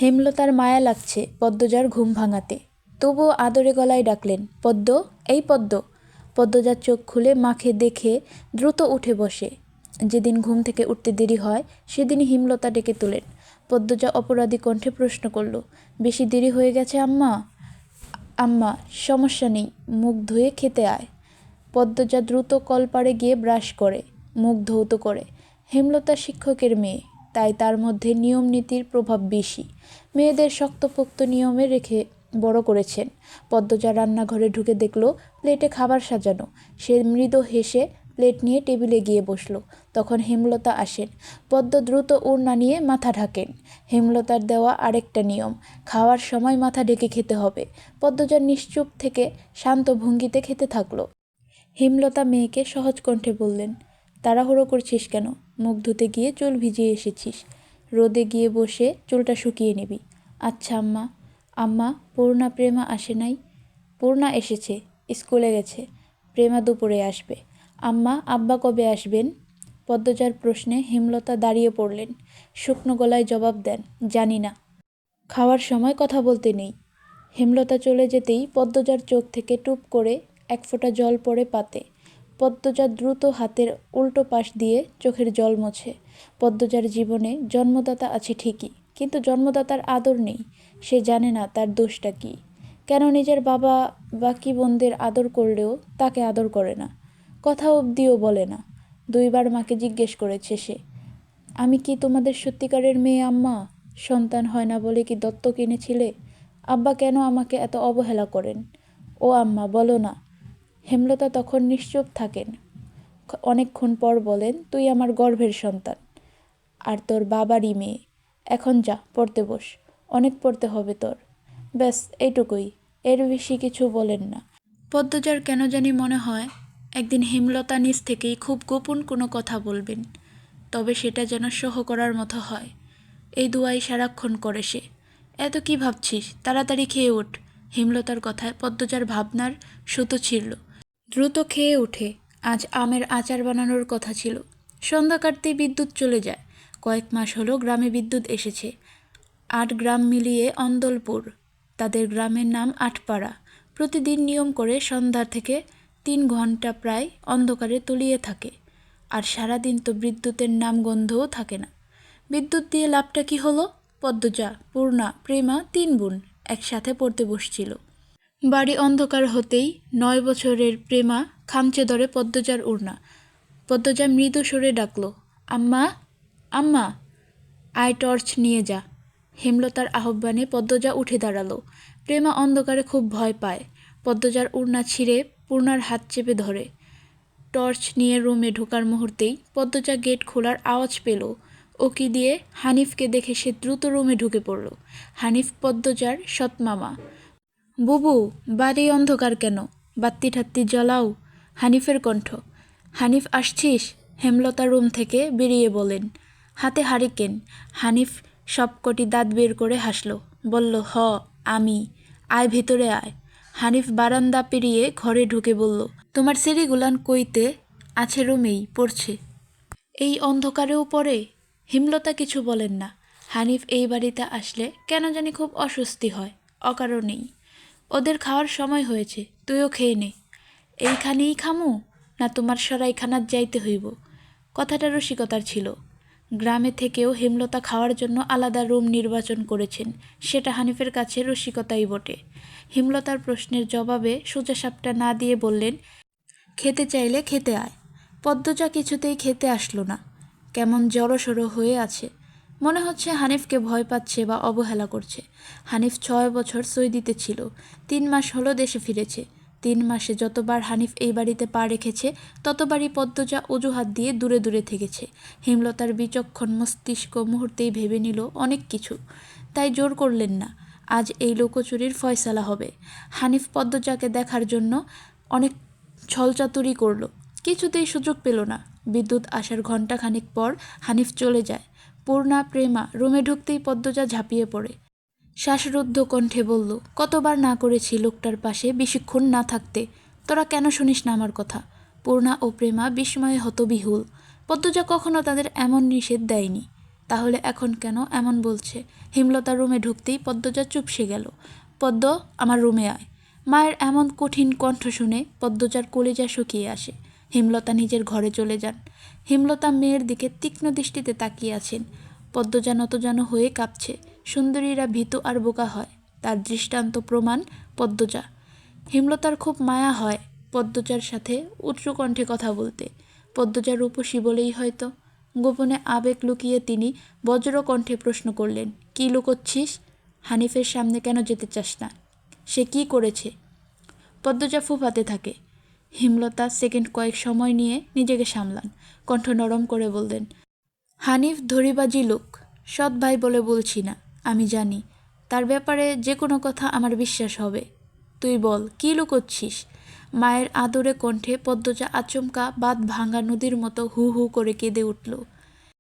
হেমলতার মায়া লাগছে পদ্মজার ঘুম ভাঙাতে, তবুও আদরে গলায় ডাকলেন, পদ্ম, এই পদ্ম। পদ্মজার চোখ খুলে মাকে দেখে দ্রুত উঠে বসে। যেদিন ঘুম থেকে উঠতে দেরি হয় সেদিনই হেমলতা ডেকে তোলেন। পদ্মজা অপরাধী কণ্ঠে প্রশ্ন করল, বেশি দেরি হয়ে গেছে আম্মা? আম্মা, সমস্যা নেই, মুখ ধুয়ে খেতে আয়। পদ্মজা দ্রুত কলপাড়ে গিয়ে ব্রাশ করে, মুখ ধৌত করে। হেমলতা শিক্ষকের মেয়ে, তাই তার মধ্যে নিয়ম নীতির প্রভাব বেশি। মেয়েদের শক্তপোক্ত নিয়মে রেখে বড় করেছেন। পদ্মজা রান্নাঘরে ঢুকে দেখল প্লেটে খাবার সাজানো। সে মৃদু হেসে প্লেট নিয়ে টেবিলে গিয়ে বসল। তখন হেমলতা আসেন। পদ্ম দ্রুত ওড়না নিয়ে মাথা ঢাকেন। হেমলতার দেওয়া আরেকটা নিয়ম, খাওয়ার সময় মাথা ঢেকে খেতে হবে। পদ্মজা নিশ্চুপ থেকে শান্ত ভঙ্গিতে খেতে থাকলো। হেমলতা মেয়েকে সহজ কণ্ঠে বললেন, তাড়াহুড়ো করছিস কেন? মুখ ধুতে গিয়ে চুল ভিজিয়ে এসেছিস, রোদে গিয়ে বসে চুলটা শুকিয়ে নিবি। আচ্ছা আম্মা। আম্মা, পূর্ণা প্রেমা আসে নাই? পূর্ণা এসেছে, স্কুলে গেছে। প্রেমা দুপুরে আসবে। আম্মা, আব্বা কবে আসবেন? পদ্মজার প্রশ্নে হেমলতা দাঁড়িয়ে পড়লেন। শুকনো গলায় জবাব দেন, জানি না। খাওয়ার সময় কথা বলতে নেই। হেমলতা চলে যেতেই পদ্মজার চোখ থেকে টুপ করে এক ফোঁটা জল পড়ে পাতে। পদ্মজা দ্রুত হাতের উল্টো পাশ দিয়ে চোখের জল মোছে। পদ্মজার জীবনে জন্মদাতা আছে ঠিকই, কিন্তু জন্মদাতার আদর নেই। সে জানে না তার দোষটা কী, কেন নিজের বাবা বাকি বোনদের আদর করলেও তাকে আদর করে না, কথা অবধিও বলে না। 2বার মাকে জিজ্ঞেস করেছে সে, আমি কি তোমাদের সত্যিকারের মেয়ে আম্মা? সন্তান হয় না বলে কি দত্তক এনেছিলে? আব্বা কেন আমাকে এত অবহেলা করেন? ও আম্মা, বলো না। হেমলতা তখন নিশ্চুপ থাকেন। অনেকক্ষণ পর বলেন, তুই আমার গর্ভের সন্তান, আর তোর বাবারই মেয়ে। এখন যা, পড়তে বস, অনেক পড়তে হবে তোর। ব্যাস এইটুকুই, এর বেশি কিছু বলেন না। পদ্মজার কেন জানি মনে হয় একদিন হেমলতা নিজ থেকেই খুব গোপন কোনো কথা বলবেন, তবে সেটা যেন সহ করার মতো হয়। এই দুয়াই সারাক্ষণ করে সে। এত কি ভাবছিস, তাড়াতাড়ি খেয়ে ওঠ। হেমলতার কথায় পদ্মজার ভাবনার সুতো ছিঁড়ল। দ্রুত খেয়ে ওঠে। আজ আমের আচার বানানোর কথা ছিল। সন্ধ্যা কাটতেই বিদ্যুৎ চলে যায়। কয়েক মাস হলো গ্রামে বিদ্যুৎ এসেছে। 8 গ্রাম মিলিয়ে অন্দলপুর। তাদের গ্রামের নাম আটপাড়া। প্রতিদিন নিয়ম করে সন্ধ্যা থেকে 3 ঘন্টা প্রায় অন্ধকারে তলিয়ে থাকে। আর সারাদিন তো বিদ্যুতের নাম গন্ধও থাকে না। বিদ্যুৎ দিয়ে লাভটা কি হলো? পদ্মজা, পূর্ণা, প্রেমা 3 বোন একসাথে পড়তে বসছিল। বাড়ি অন্ধকার হতেই 9 বছরের প্রেমা খামচে ধরে পদ্মজার ওড়না। পদ্মজা মৃদু স্বরে ডাকল, আম্মা, আম্মা, আয় টর্চ নিয়ে যা। হেমলতার আহ্বানে পদ্মজা উঠে দাঁড়ালো। প্রেমা অন্ধকারে খুব ভয় পায়। পদ্মজার ওড়না ছিঁড়ে পূর্ণার হাত চেপে ধরে। টর্চ নিয়ে রুমে ঢোকার মুহূর্তেই পদ্মজা গেট খোলার আওয়াজ পেল। ওকি দিয়ে হানিফকে দেখে সে দ্রুত রুমে ঢুকে পড়ল। হানিফ পদ্মজার সৎমামা। বুবু, বাড়ি অন্ধকার কেন? বাত্তি ঠাত্তি জ্বালাও। হানিফের কণ্ঠ। হানিফ, আসছিস? হেমলতা রুম থেকে বেরিয়ে বলেন। হাতে হারিকেন। হানিফ সবকটি দাঁত বের করে হাসল, বলল, হ, আমি। আয় ভেতরে আয়। হানিফ বারান্দা পেরিয়ে ঘরে ঢুকে বলল, তোমার সেরিগুলান কইতে? আছে রুমেই, পড়ছে। এই অন্ধকারেও পড়ে? হেমলতা কিছু বলেন না। হানিফ এই বাড়িতে আসলে কেন জানি খুব অস্বস্তি হয়, অকারণেই। ওদের খাওয়ার সময় হয়েছে, তুইও খেয়ে নে। এইখানেই খামু, না তোমার সরাইখানাত যাইতে হইব? কথাটা রসিকতার ছিল। গ্রামে থেকেও হেমলতা খাওয়ার জন্য আলাদা রুম নির্বাচন করেছেন, সেটা হানিফের কাছে রসিকতাই বটে। হেমলতার প্রশ্নের জবাবে সোজাসাপটা না দিয়ে বললেন, খেতে চাইলে খেতে আয়। পদ্মজা কিছুতেই খেতে আসলো না। কেমন জড়সড়ো হয়ে আছে। মনে হচ্ছে হানিফকে ভয় পাচ্ছে বা অবহেলা করছে। হানিফ 6 বছর সৌদিতে ছিল, 3 মাস হলো দেশে ফিরেছে। 3 মাসে যতবার হানিফ এই বাড়িতে পা রেখেছে ততবারই পদ্মজা অজুহাত দিয়ে দূরে দূরে থেকেছে। হেমলতার বিচক্ষণ মস্তিষ্ক মুহূর্তেই ভেবে নিল অনেক কিছু, তাই জোর করলেন না। আজ এই লুকোচুরির ফয়সালা হবে। হানিফ পদ্মজাকে দেখার জন্য অনেক ছলচাতুরি করল, কিছুতেই সুযোগ পেল না। বিদ্যুৎ আসার ঘণ্টাখানেক পর হানিফ চলে যায়। পূর্ণা, প্রেমা রুমে ঢুকতেই পদ্মজা ঝাঁপিয়ে পড়ে। শ্বাসরুদ্ধ কণ্ঠে বলল, কতবার না করেছি লোকটার পাশে বেশিক্ষণ না থাকতে, তোরা কেন শুনিস না আমার কথা? পূর্ণা ও প্রেমা বিস্ময়ে হতবিহুল। পদ্মজা কখনো তাদের এমন নিষেধ দেয়নি। তাহলে এখন কেন এমন বলছে? হেমলতা রুমে ঢুকতেই পদ্মজা চুপসে গেল। পদ্ম, আমার রুমে আয়। মায়ের এমন কঠিন কণ্ঠ শুনে পদ্মজার কলিজা শুকিয়ে আসে। হেমলতা নিজের ঘরে চলে যান। হেমলতা মেয়ের দিকে তীক্ষ্ণ দৃষ্টিতে তাকিয়ে আছেন। পদ্মজা নতজান হয়ে কাঁপছে। সুন্দরীরা ভীতু আর বোকা হয়, তার দৃষ্টান্ত প্রমাণ পদ্মজা। হেমলতার খুব মায়া হয় পদ্মজার সাথে উচ্চ কণ্ঠে কথা বলতে। পদ্মজা রূপসী বলেই হয়তো। গোপনে আবেগ লুকিয়ে তিনি বজ্রকণ্ঠে প্রশ্ন করলেন, কী লুকোচ্ছিস? হানিফের সামনে কেন যেতে চাস না? সে কি করেছে? পদ্মজা ফুফাতে থাকে। হেমলতা সেকেন্ড কয়েক সময় নিয়ে নিজেকে সামলান। কণ্ঠ নরম করে বললেন, হানিফ ধরিবাজি লোক, সৎ ভাই বলে বলছি না। আমি জানি তার ব্যাপারে যে কোনো কথা আমার বিশ্বাস হবে। তুই বল, কী লুকোচ্ছিস? মায়ের আদরে কণ্ঠে পদ্মজা আচমকা বাঁধ ভাঙা নদীর মতো হু হু করে কেঁদে উঠল।